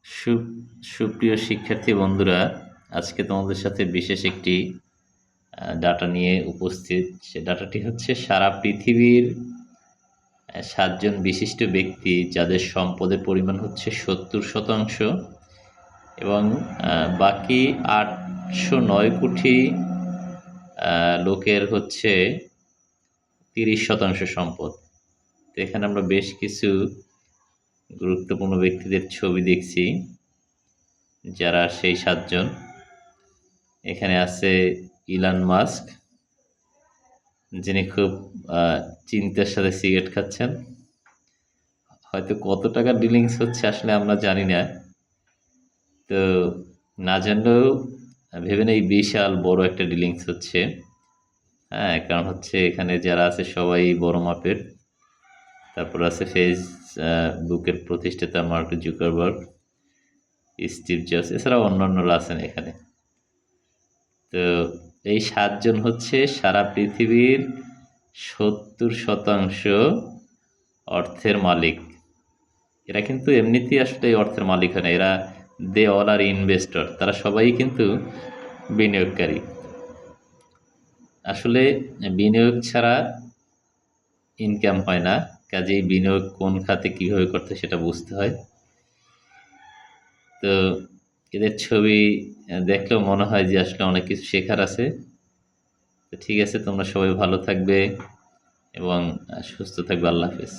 সুপ্রিয় শিক্ষার্থী বন্ধুরা, আজকে তোমাদের সাথে বিশেষ একটি ডাটা নিয়ে উপস্থিত। সে ডাটাটি হচ্ছে সারা পৃথিবীর 7 জন বিশিষ্ট ব্যক্তি যাদের সম্পদের পরিমাণ হচ্ছে 70% এবং বাকি 809 কোটি লোকের হচ্ছে 30% সম্পদ। তো এখানে আমরা বেশ কিছু গুরুত্বপূর্ণ ব্যক্তিদের ছবি দেখছি, যারা সেই 7 জন। এখানে আছে ইলন মাস্ক, যিনি খুব চিন্তার সাথে সিগারেট খাচ্ছেন। হয়তো কত টাকার ডিলিংস হচ্ছে আসলে আমরা জানি না, তো না জানলেও ভেবে নেই বিশাল বড় একটা ডিলিংস হচ্ছে। হ্যাঁ, কারণ হচ্ছে এখানে যারা আছে সবাই বড় মাপের। তারপর আছে ফেসবুকের প্রতিষ্ঠাতা মার্ক জুকারবার্গ, স্টিভ জবস, এছাড়াও অন্যান্যরা আছেন এখানে। তো এই 7 জন হচ্ছে সারা পৃথিবীর 70% অর্থের মালিক। এরা কিন্তু এমনিতেই আসলে অর্থের মালিক হয় না, এরা দে অল আর ইনভেস্টর। তারা সবাই কিন্তু বিনিয়োগকারী। আসলে বিনিয়োগ ছাড়া ইনকাম হয় না, কাজেই বিনিয়োগ কোন খাতে কিভাবে করতে সেটা বুঝতে হয়। তো এদের ছবি দেখলেও মনে হয় যে আসলে অনেক কিছু শেখার আছে। তো ঠিক আছে, তোমরা সবাই ভালো থাকবে এবং সুস্থ থাকবে। আল্লাহ হাফেজ।